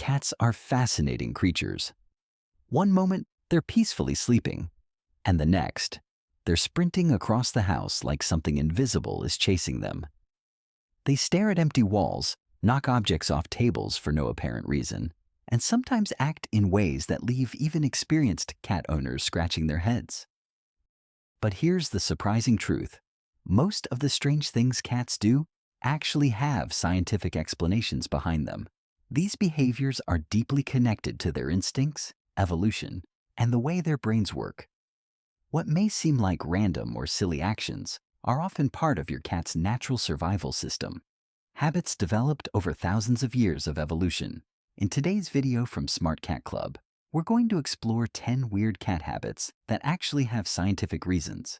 Cats are fascinating creatures. One moment, they're peacefully sleeping, and the next, they're sprinting across the house like something invisible is chasing them. They stare at empty walls, knock objects off tables for no apparent reason, and sometimes act in ways that leave even experienced cat owners scratching their heads. But here's the surprising truth. Most of the strange things cats do actually have scientific explanations behind them. These behaviors are deeply connected to their instincts, evolution, and the way their brains work. What may seem like random or silly actions are often part of your cat's natural survival system. Habits developed over thousands of years of evolution. In today's video from Smart Cat Club, we're going to explore 10 weird cat habits that actually have scientific reasons.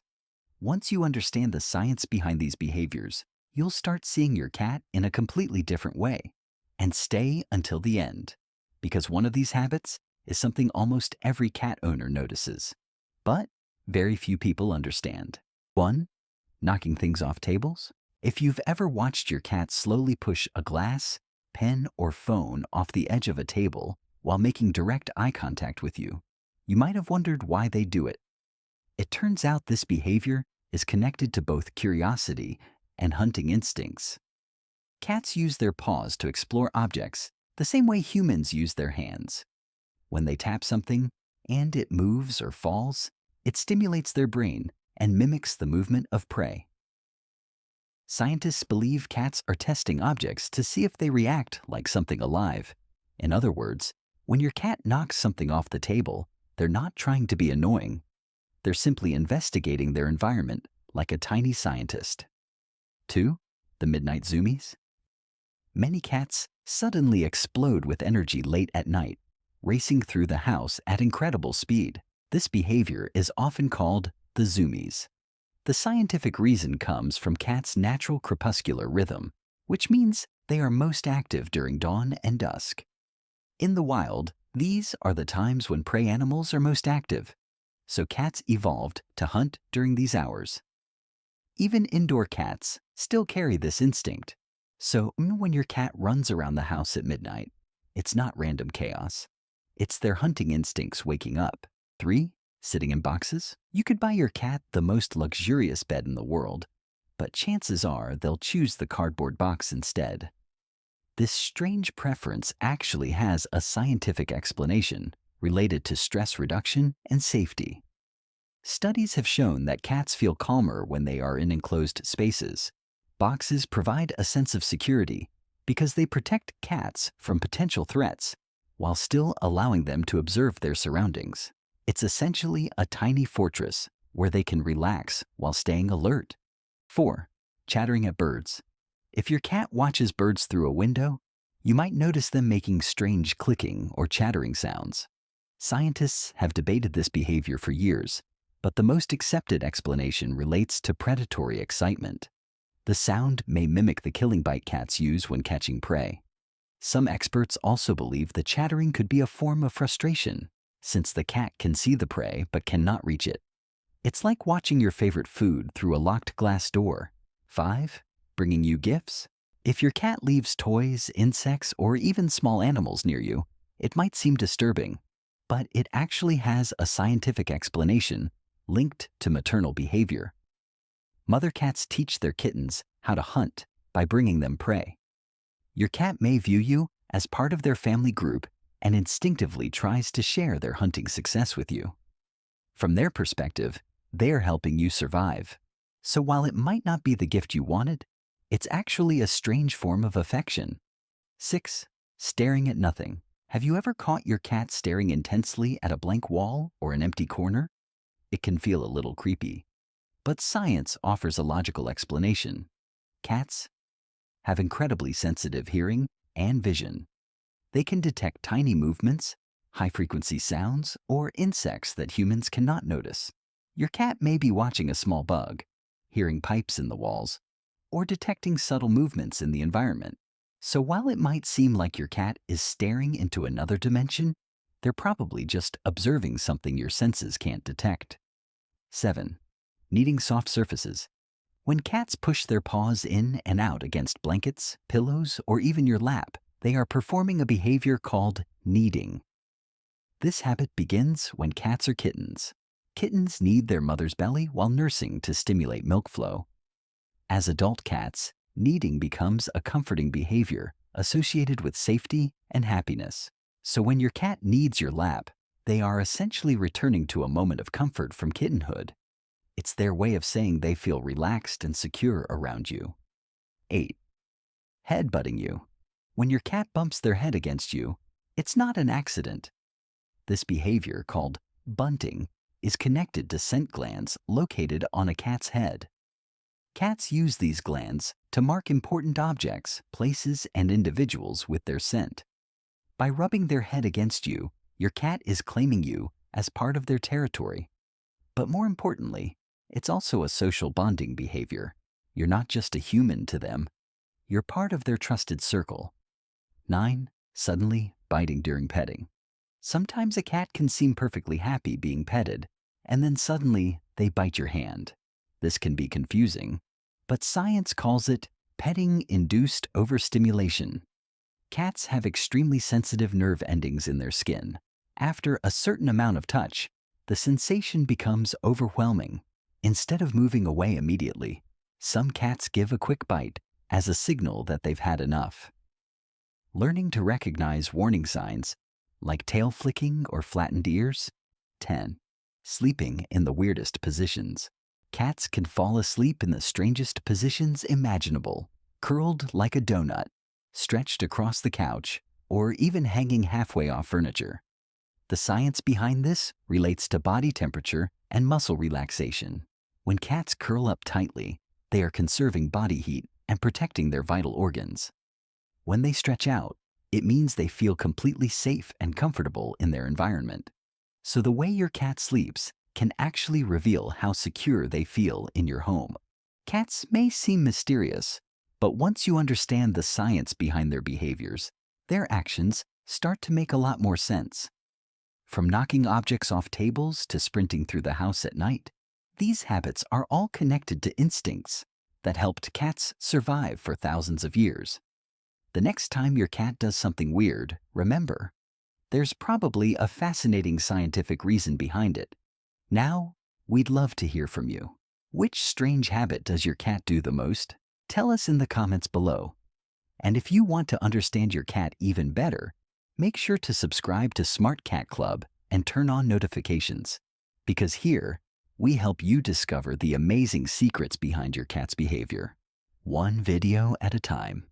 Once you understand the science behind these behaviors, you'll start seeing your cat in a completely different way. And stay until the end, because one of these habits is something almost every cat owner notices, but very few people understand. 1. Knocking things off tables. If you've ever watched your cat slowly push a glass, pen, or phone off the edge of a table while making direct eye contact with you, you might have wondered why they do it. It turns out this behavior is connected to both curiosity and hunting instincts. Cats use their paws to explore objects the same way humans use their hands. When they tap something and it moves or falls, it stimulates their brain and mimics the movement of prey. Scientists believe cats are testing objects to see if they react like something alive. In other words, when your cat knocks something off the table, they're not trying to be annoying. They're simply investigating their environment like a tiny scientist. 2. The midnight zoomies. Many cats suddenly explode with energy late at night, racing through the house at incredible speed. This behavior is often called the zoomies. The scientific reason comes from cats' natural crepuscular rhythm, which means they are most active during dawn and dusk. In the wild, these are the times when prey animals are most active, so cats evolved to hunt during these hours. Even indoor cats still carry this instinct. So when your cat runs around the house at midnight, it's not random chaos. It's their hunting instincts waking up. 3. Sitting in boxes. You could buy your cat the most luxurious bed in the world, but chances are they'll choose the cardboard box instead. This strange preference actually has a scientific explanation related to stress reduction and safety. Studies have shown that cats feel calmer when they are in enclosed spaces. Boxes provide a sense of security because they protect cats from potential threats while still allowing them to observe their surroundings. It's essentially a tiny fortress where they can relax while staying alert. 4. Chattering at birds. If your cat watches birds through a window, you might notice them making strange clicking or chattering sounds. Scientists have debated this behavior for years, but the most accepted explanation relates to predatory excitement. The sound may mimic the killing bite cats use when catching prey. Some experts also believe the chattering could be a form of frustration, since the cat can see the prey but cannot reach it. It's like watching your favorite food through a locked glass door. 5. Bringing you gifts. If your cat leaves toys, insects, or even small animals near you, it might seem disturbing, but it actually has a scientific explanation linked to maternal behavior. Mother cats teach their kittens how to hunt by bringing them prey. Your cat may view you as part of their family group and instinctively tries to share their hunting success with you. From their perspective, they are helping you survive. So while it might not be the gift you wanted, it's actually a strange form of affection. 6. Staring at nothing. Have you ever caught your cat staring intensely at a blank wall or an empty corner? It can feel a little creepy. But science offers a logical explanation. Cats have incredibly sensitive hearing and vision. They can detect tiny movements, high-frequency sounds, or insects that humans cannot notice. Your cat may be watching a small bug, hearing pipes in the walls, or detecting subtle movements in the environment. So while it might seem like your cat is staring into another dimension, they're probably just observing something your senses can't detect. 7. Needing soft surfaces. When cats push their paws in and out against blankets, pillows, or even your lap, They are performing a behavior called kneading. This habit begins when cats are kittens. Kittens knead their mother's belly while nursing to stimulate milk flow. As adult cats, kneading becomes a comforting behavior associated with safety and happiness. So when your cat kneads your lap, they are essentially returning to a moment of comfort from kittenhood. It's their way of saying they feel relaxed and secure around you. 8. Head-butting you. When your cat bumps their head against you, it's not an accident. This behavior, called bunting, is connected to scent glands located on a cat's head. Cats use these glands to mark important objects, places, and individuals with their scent. By rubbing their head against you, your cat is claiming you as part of their territory. But more importantly, it's also a social bonding behavior. You're not just a human to them, you're part of their trusted circle. 9. Suddenly biting during petting. Sometimes a cat can seem perfectly happy being petted, and then suddenly they bite your hand. This can be confusing, but science calls it petting-induced overstimulation. Cats have extremely sensitive nerve endings in their skin. After a certain amount of touch, the sensation becomes overwhelming. Instead of moving away immediately, some cats give a quick bite as a signal that they've had enough. Learning to recognize warning signs, like tail flicking or flattened ears. 10. Sleeping in the weirdest positions. Cats can fall asleep in the strangest positions imaginable, curled like a donut, stretched across the couch, or even hanging halfway off furniture. The science behind this relates to body temperature and muscle relaxation. When cats curl up tightly, they are conserving body heat and protecting their vital organs. When they stretch out, it means they feel completely safe and comfortable in their environment. So the way your cat sleeps can actually reveal how secure they feel in your home. Cats may seem mysterious, but once you understand the science behind their behaviors, their actions start to make a lot more sense. From knocking objects off tables to sprinting through the house at night, these habits are all connected to instincts that helped cats survive for thousands of years. The next time your cat does something weird, remember, there's probably a fascinating scientific reason behind it. Now, we'd love to hear from you. Which strange habit does your cat do the most? Tell us in the comments below. And if you want to understand your cat even better, make sure to subscribe to Smart Cat Club and turn on notifications, because here, we help you discover the amazing secrets behind your cat's behavior, one video at a time.